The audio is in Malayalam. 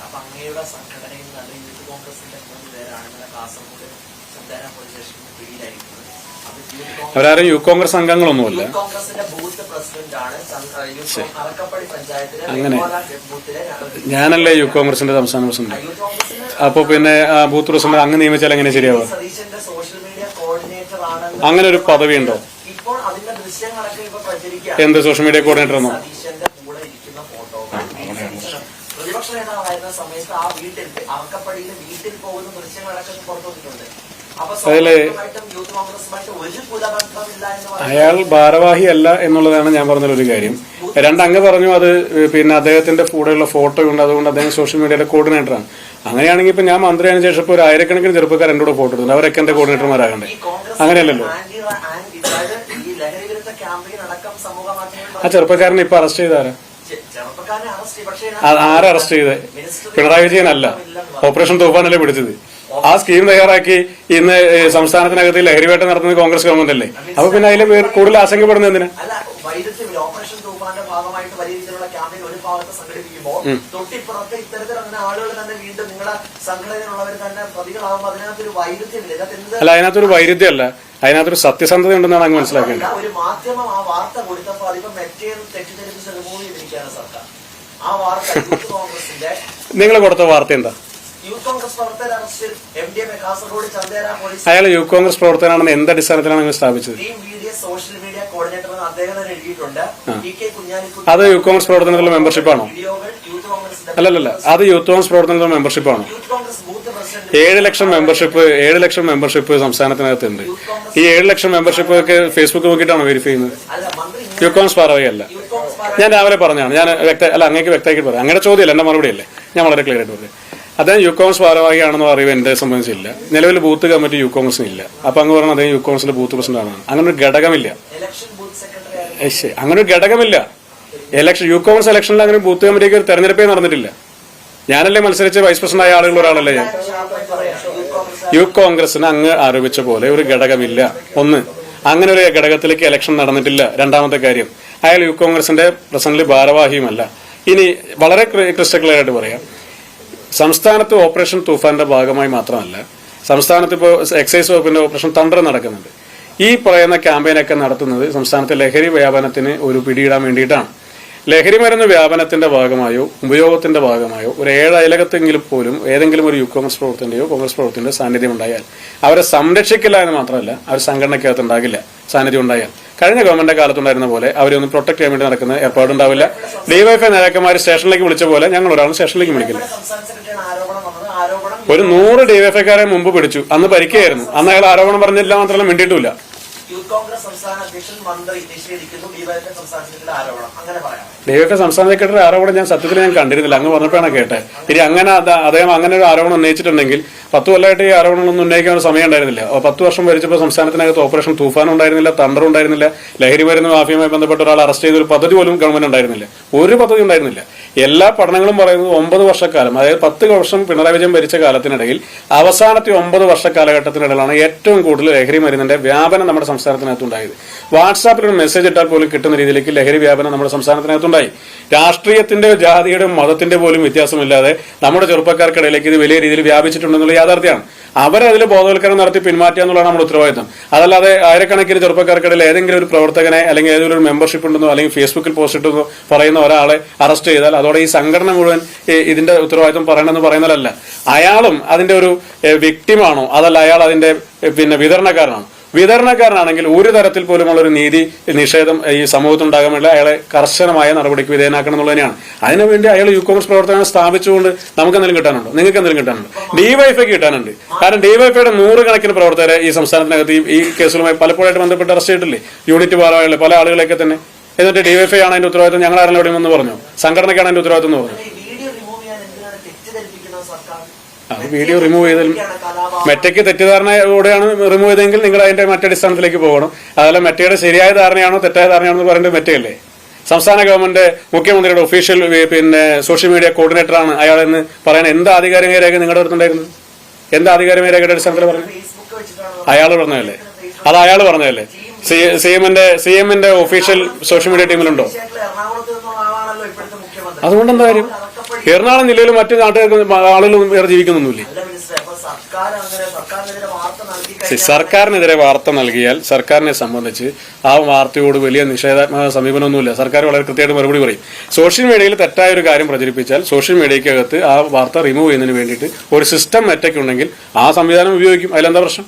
അപ്പൊ അങ്ങയുടെ സംഘടനയിൽ നിന്ന് യൂത്ത് കോൺഗ്രസിന്റെ 3 പേരാണ് ഇന്നലെ കാസർഗോഡ് ചന്ദേര പോലീസ് സ്റ്റേഷനിൽ പിടിയിലായിരിക്കുന്നത്. അവരാരും യൂത്ത് കോൺഗ്രസ് അംഗങ്ങളൊന്നുമല്ല. യൂത്ത് കോൺഗ്രസിന്റെ ബൂത്ത് പ്രസിഡന്റ് ആണ് അറക്കപ്പള്ളി പഞ്ചായത്തിലെ അങ്ങനെ ഞാനല്ലേ യൂത്ത് കോൺഗ്രസിന്റെ സംസ്ഥാന പ്രസിഡന്റ്. അപ്പൊ പിന്നെ ബൂത്ത് പ്രസിഡന്റ് അങ്ങ് നിയമിച്ചാൽ എങ്ങനെ ശരിയാവുക? സതീശന്റെ സോഷ്യൽ മീഡിയ കോർഡിനേറ്റർ ആണ്. അങ്ങനെ ഒരു പദവി ഉണ്ടോ? ഇപ്പോൾ അതിന്റെ ദൃശ്യങ്ങളൊക്കെ ഇപ്പൊ പ്രചരിക്കുകയാണ്. എന്ത് സോഷ്യൽ മീഡിയ കോർഡിനേറ്റർ എന്നോ? സതീശന്റെ കൂടെ ഇരിക്കുന്ന ഫോട്ടോകൾ പ്രതിപക്ഷ നേതാവായിരുന്ന സമയത്ത് ആ വീട്ടിൽ അറക്കപ്പള്ളിയിലെ വീട്ടിൽ പോകുന്ന ദൃശ്യങ്ങളൊക്കെ പുറത്തു വന്നിട്ടുണ്ട്. അയാൾ ഭാരവാഹി അല്ല എന്നുള്ളതാണ് ഞാൻ പറഞ്ഞൊരു കാര്യം. അങ്ങ് പറഞ്ഞു അത് പിന്നെ അദ്ദേഹത്തിന്റെ കൂടെയുള്ള ഫോട്ടോ ഉണ്ട്, അതുകൊണ്ട് അദ്ദേഹം സോഷ്യൽ മീഡിയയുടെ കോർഡിനേറ്ററാണ്. അങ്ങനെയാണെങ്കിൽ ഇപ്പൊ ഞാൻ മന്ത്രിയായതിനു ശേഷം ഇപ്പോൾ 1000കണക്കിന് ചെറുപ്പക്കാർ എന്റെ കൂടെ ഫോട്ടോ എടുത്തുണ്ട്. അവരൊക്കെ എന്റെ കോർഡിനേറ്റർമാരാകണ്ടേ? അങ്ങനെയല്ലല്ലോ. ആ ചെറുപ്പക്കാരനെ ഇപ്പൊ അറസ്റ്റ് ചെയ്താരാ? ആരെ അറസ്റ്റ് ചെയ്തേ? പിണറായി വിജയനല്ല, ഓപ്പറേഷൻ തൂഫാനല്ലേ പിടിച്ചത്. ആ സ്കീം തയ്യാറാക്കി ഇന്ന് സംസ്ഥാനത്തിനകത്ത് ലഹരിവേട്ട നടത്തുന്നത് കോൺഗ്രസ് ഗവൺമെന്റ് അല്ലേ? അപ്പൊ പിന്നെ അതിൽ കൂടുതൽ ആശങ്കപ്പെടുന്നത് എന്തിനാ? ഓപ്പറേഷൻ തൂഫാന്റെ ഭാഗമായിട്ട് വലിയ രീതിയിലുള്ള ക്യാമ്പയിൻ ഒരു ഭാഗത്ത് സംഘടിപ്പിക്കുമ്പോൾ തൊട്ടിപ്പുറത്ത് ഇത്തരത്തിൽ അങ്ങനെ ആളുകൾ തന്നെ വീണ്ടും നിങ്ങളുടെ സംഘടനയിലുള്ളവർ തന്നെ പ്രതികളാകുമ്പോൾ അതിനകത്തൊരു വൈരുദ്ധ്യമില്ല. അല്ല, അതിനകത്തൊരു വൈരുദ്ധ്യമല്ല, അതിനകത്തൊരു സത്യസന്ധത ഉണ്ടെന്നാണ് അങ്ങ് മനസ്സിലാക്കേണ്ടത്. ഒരു മാധ്യമം ആ വാർത്ത കൊടുത്തപ്പോൾ അതിപ്പോ മെറ്റേന്ന് തെറ്റിദ്ധരിപ്പിച്ച് റിമൂവ് ചെയ്തിരിക്കുകയാണ് സർക്കാർ. ആ വാർത്ത യൂത്ത് കോൺഗ്രസിന്റെ നിങ്ങൾ കൊടുത്ത വാർത്ത എന്താ? യൂത്ത് കോൺഗ്രസ് പ്രവർത്തകർ അറസ്റ്റിൽ MDMA കാസർഗോഡ് ചന്ദേര പോലീസ്. അയാൾ യൂത്ത് കോൺഗ്രസ് പ്രവർത്തകനാണെന്ന് എന്ത് അടിസ്ഥാനത്തിലാണ് നിങ്ങൾ സ്ഥാപിച്ചത്? Team video social media coordinator എന്ന് അദ്ദേഹം തന്നെ എഴുതിയിട്ടുണ്ട്. അത് യൂത്ത് കോൺഗ്രസ് പ്രവർത്തനത്തിലുള്ള മെമ്പർഷിപ്പാണോ? അല്ലല്ല, അത് യൂത്ത് കോൺഗ്രസ് പ്രവർത്തനത്തിലുള്ള മെമ്പർഷിപ്പാണോ? 7 ലക്ഷം മെമ്പർഷിപ്പ് സംസ്ഥാനത്തിനകത്തുണ്ട്. ഈ 7 ലക്ഷം മെമ്പർഷിപ്പ് ഒക്കെ ഫേസ്ബുക്ക് നോക്കിയിട്ടാണോ വെരിഫൈ ചെയ്യുന്നത്? യൂത്ത് കോൺഗ്രസ് ഭാരവാഹിയല്ല. ഞാൻ രാവിലെ പറഞ്ഞാണ്, ഞാൻ അങ്ങേക്ക് വ്യക്തമാക്കി പറയാം. അങ്ങനെ ചോദ്യമല്ല, എന്റെ മറുപടി അല്ലേ, ഞാൻ വളരെ ക്ലിയർ ആയിട്ട് പറഞ്ഞു. അദ്ദേഹം യൂത്ത് കോൺഗ്രസ് ഭാരവാഹിയാണെന്ന് അറിവ് എന്നെ സംബന്ധിച്ചില്ല. നിലവിൽ ബൂത്ത് കമ്മിറ്റി യൂത്ത് കോൺഗ്രസിന് ഇല്ല. അപ്പൊ അങ്ങ് പറഞ്ഞാൽ അദ്ദേഹം യൂത്ത് കോൺഗ്രസിന്റെ ബൂത്ത് പ്രസിഡന്റ് ആണ്. അങ്ങനെ ഒരു ഘടകമില്ല. അങ്ങനെ ഒരു ഘടകമില്ല. യൂത്ത് കോൺഗ്രസ് ഇലക്ഷനിൽ അങ്ങനെ ബൂത്ത് കമ്മിറ്റിക്ക് ഒരു തെരഞ്ഞെടുപ്പേ നടന്നിട്ടില്ല. ഞാനല്ലേ മത്സരിച്ച് വൈസ് പ്രസിഡന്റ് ആയ ആളുകൾ ഒരാളല്ലേ ഞാൻ. യൂത്ത് കോൺഗ്രസിന് അങ്ങ് ആരോപിച്ച പോലെ ഒരു ഘടകമില്ല. ഒന്ന്, അങ്ങനെ ഒരു ഘടകത്തിലേക്ക് ഇലക്ഷൻ നടന്നിട്ടില്ല. രണ്ടാമത്തെ കാര്യം, അയാൾ യൂത്ത് കോൺഗ്രസിന്റെ പ്രസിഡന്റ് ഭാരവാഹിയുമല്ല. ഇനി വളരെ ക്രിസ്റ്റൽ ക്ലിയർ ആയിട്ട് പറയാം, സംസ്ഥാനത്ത് ഓപ്പറേഷൻ തൂഫാന്റെ ഭാഗമായി മാത്രമല്ല, സംസ്ഥാനത്ത് ഇപ്പോൾ എക്സൈസ് വകുപ്പിന്റെ ഓപ്പറേഷൻ തണ്ടർ നടക്കുന്നുണ്ട്. ഈ പറയുന്ന ക്യാമ്പയിനൊക്കെ നടത്തുന്നത് സംസ്ഥാനത്തെ ലഹരി വ്യാപനത്തിന് ഒരു പിടിയിടാൻ വേണ്ടിയിട്ടാണ്. ലഹരി മരുന്ന് വ്യാപനത്തിന്റെ ഭാഗമായോ ഉപയോഗത്തിന്റെ ഭാഗമായോ ഒരു 7 അയലകത്തെങ്കിലും പോലും ഏതെങ്കിലും ഒരു യൂത്ത് കോൺഗ്രസ് പ്രവർത്തന്റെയോ കോൺഗ്രസ് പ്രവർത്തന്റെ സാന്നിധ്യം ഉണ്ടായാൽ അവരെ സംരക്ഷിക്കില്ല എന്ന് മാത്രമല്ല, അവർ സംഘടനയ്ക്കകത്ത് ഉണ്ടാകില്ല. സാന്നിധ്യം ഉണ്ടായാൽ കഴിഞ്ഞ ഗവൺമെന്റ് കാലത്തുണ്ടായിരുന്ന പോലെ അവരെ ഒന്ന് പ്രൊട്ടക്ട് ചെയ്യാൻ വേണ്ടി നടക്കുന്ന ഏർപ്പാടുണ്ടാവില്ല. ഡിവൈഎഫ്ഐ നേതാക്കന്മാർ സ്റ്റേഷനിലേക്ക് വിളിച്ച പോലെ ഞങ്ങൾ ഒരാളും സ്റ്റേഷനിലേക്ക് വിളിക്കില്ല. ഒരു 100 ഡിവൈഎഫ്ഐക്കാരെ മുമ്പ് പിടിച്ചു, അന്ന് ഭരിക്കുകയായിരുന്നു. അന്ന് അയാൾ ആരോപണം പറഞ്ഞില്ല, മാത്രമല്ല മിണ്ടിയിട്ടില്ല. യൂത്ത് കോൺഗ്രസ് സംസ്ഥാന അധ്യക്ഷൻ മന്ത്രി നിഷേധിക്കുന്നു ഡിവൈഎഫ്ഐ സംസ്ഥാന സെക്രട്ടറി ആരോപണം. അങ്ങനെ പറയാം. ഡിവൈഎഫ്ഐ സംസ്ഥാന സെക്രട്ടറി ആരോപണം ഞാൻ സത്യത്തിൽ ഞാൻ കണ്ടിരുന്നില്ല. അങ്ങ് പറഞ്ഞപ്പോഴാണ് കേട്ടെ. ഇനി അങ്ങനെ അദ്ദേഹം അങ്ങനെ ഒരു ആരോപണം ഉന്നയിച്ചിട്ടുണ്ടെങ്കിൽ 10 കൊല്ലമായിട്ട് ഈ ആരോപണങ്ങളൊന്നും ഉന്നയിക്കാൻ ഒരു സമയം ഉണ്ടായിരുന്നില്ല. 10 വർഷം ഭരിച്ചപ്പോൾ സംസ്ഥാനത്തിനകത്ത് ഓപ്പറേഷൻ തൂഫാൻ ഉണ്ടായിരുന്നില്ല, തണ്ടർ ഉണ്ടായിരുന്നില്ല, ലഹരി മരുന്ന് മാഫിയുമായി ബന്ധപ്പെട്ട ഒരാൾ അറസ്റ്റ് ചെയ്ത ഒരു പദ്ധതി പോലും ഗവൺമെന്റ് ഉണ്ടായിരുന്നില്ല. ഒരു പദ്ധതി ഉണ്ടായിരുന്നില്ല. എല്ലാ പഠനങ്ങളും പറയുന്നത് 9 വർഷക്കാലം, അതായത് 10 വർഷം പിണറായി വിജയൻ ഭരിച്ച കാലത്തിനിടയിൽ അവസാനത്തെ 9 വർഷ കാലഘട്ടത്തിനിടയിലാണ് ഏറ്റവും കൂടുതൽ ലഹരി മരുന്നിന്റെ വ്യാപനം നമ്മുടെ സംസ്ഥാനത്തിനകത്തുണ്ടായത്. വാട്സാപ്പിൽ ഒരു മെസ്സേജ് ഇട്ടാൽ പോലും കിട്ടുന്ന രീതിയിലേക്ക് ലഹരി വ്യാപനം നമ്മുടെ സംസ്ഥാനത്തിനകത്തുണ്ടായി. രാഷ്ട്രീയത്തിന്റെ ജാതിയുടെ മതത്തിന്റെ പോലും വ്യത്യാസമില്ലാതെ നമ്മുടെ ചെറുപ്പക്കാർക്കിടയിലേക്ക് ഇത് വലിയ രീതിയിൽ വ്യാപിച്ചിട്ടുണ്ടെന്നുള്ള യാഥാർത്ഥ്യമാണ്. അവരതിൽ ബോധവൽക്കരണം നടത്തി പിന്മാറ്റുക എന്നുള്ളതാണ് നമ്മുടെ ഉത്തരവാദിത്തം. അതല്ലാതെ ആയിരക്കണക്കിന് ചെറുപ്പക്കാർക്കിടയിൽ ഏതെങ്കിലും ഒരു പ്രവർത്തകനെ അല്ലെങ്കിൽ ഏതെങ്കിലും ഒരു മെമ്പർഷിപ്പ് ഉണ്ടെന്നോ അല്ലെങ്കിൽ ഫേസ്ബുക്കിൽ പോസ്റ്റ് ഇട്ടെന്നോ പറയുന്ന ഒരാളെ അറസ്റ്റ് ചെയ്താൽ അതോടെ ഈ സംഘടന മുഴുവൻ ഇതിന്റെ ഉത്തരവാദിത്തം പറയണമെന്ന് പറയുന്നതല്ല. അയാളും അതിന്റെ ഒരു വിക്ടിമാണോ അതല്ല അയാൾ അതിന്റെ വിതരണക്കാരനാണെങ്കിൽ ഒരു തരത്തിൽ പോലുമുള്ള ഒരു നീതി നിഷേധം ഈ സമൂഹത്തിനുണ്ടാകാൻ വേണ്ടി അയാളെ കർശനമായ നടപടിക്ക് വിധേയനാക്കണം എന്നുള്ളത് തന്നെയാണ്. അതിനുവേണ്ടി അയാൾ യൂത്ത് കോൺഗ്രസ് പ്രവർത്തകനെ സ്ഥാപിച്ചുകൊണ്ട് നമുക്ക് എന്തെങ്കിലും കിട്ടാനുണ്ടോ? നിങ്ങൾക്ക് എന്തെങ്കിലും കിട്ടാനുണ്ടോ? ഡിവൈഎഫ്ഐക്ക് കിട്ടാനുണ്ട്. കാരണം ഡിവൈഎഫ്ഐയുടെ 100 കണക്കിന് പ്രവർത്തകരെ ഈ സംസ്ഥാനത്തിനകത്ത് ഈ കേസുകളുമായി പലപ്പോഴായിട്ട് ബന്ധപ്പെട്ട് അറസ്റ്റ് ചെയ്തിട്ടില്ലേ? യൂണിറ്റ് ഭാരവാഹികളെ പല ആളുകളെയൊക്കെ തന്നെ. എന്നിട്ട് ഡിവൈഎഫ്ഐ ആണ് അതിന്റെ ഉത്തരവാദിത്വം, ഞങ്ങൾ ആരെങ്കിലും എവിടെയും എന്ന് പറഞ്ഞു, സംഘടനയ്ക്കാണ് അതിന്റെ ഉത്തരവാദിത്വം എന്ന് പറഞ്ഞു. വീഡിയോ റിമൂവ് ചെയ്താൽ മെറ്റയ്ക്ക് തെറ്റിദ്ധാരണയോടെയാണ് റിമൂവ് ചെയ്തെങ്കിൽ നിങ്ങൾ അതിന്റെ മറ്റടിസ്ഥാനത്തിലേക്ക് പോകണം. അതല്ല മെറ്റയുടെ ശരിയായ ധാരണയാണോ തെറ്റായ ധാരണയാണോ എന്ന് പറയേണ്ടത് മെറ്റയല്ലേ. സംസ്ഥാന ഗവൺമെന്റ് മുഖ്യമന്ത്രിയുടെ ഒഫീഷ്യൽ സോഷ്യൽ മീഡിയ കോർഡിനേറ്ററാണ് അയാളെന്ന് പറയാൻ എന്ത് ആധികാരിക രേഖ നിങ്ങളുടെ അടുത്തുണ്ടായിരുന്നു? എന്ത് ആധികാരിക രേഖയുടെ അടിസ്ഥാനത്തിൽ പറഞ്ഞു? അയാൾ പറഞ്ഞതല്ലേ? അത് അയാൾ പറഞ്ഞതല്ലേ? സി എമ്മിന്റെ ഒഫീഷ്യൽ സോഷ്യൽ മീഡിയ ടീമിലുണ്ടോ? അതുകൊണ്ട് എന്താ കാര്യം? എറണാകുളം ജില്ലയിൽ മറ്റു നാട്ടുകാർക്ക് ആളുകളും വേറെ ജീവിക്കുന്നൊന്നുമില്ലേ? അല്ല മിനിസ്റ്റർ, അപ്പൊ സർക്കാരിനെതിരെ വാർത്ത നൽകി സർക്കാരിനെതിരെ വാർത്ത നൽകിയാൽ സർക്കാരിനെ സംബന്ധിച്ച് ആ വാർത്തയോട് വലിയ നിഷേധാത്മക സമീപനമൊന്നുമില്ല. സർക്കാർ വളരെ കൃത്യമായിട്ട് മറുപടി പറയും. സോഷ്യൽ മീഡിയയിൽ തെറ്റായ ഒരു കാര്യം പ്രചരിപ്പിച്ചാൽ സോഷ്യൽ മീഡിയക്കകത്ത് ആ വാർത്ത റിമൂവ് ചെയ്യുന്നതിന് വേണ്ടിയിട്ട് ഒരു സിസ്റ്റം അറ്റാക്ക് ഉണ്ടെങ്കിൽ ആ സംവിധാനം ഉപയോഗിക്കും. അതിലെന്താ പ്രശ്നം?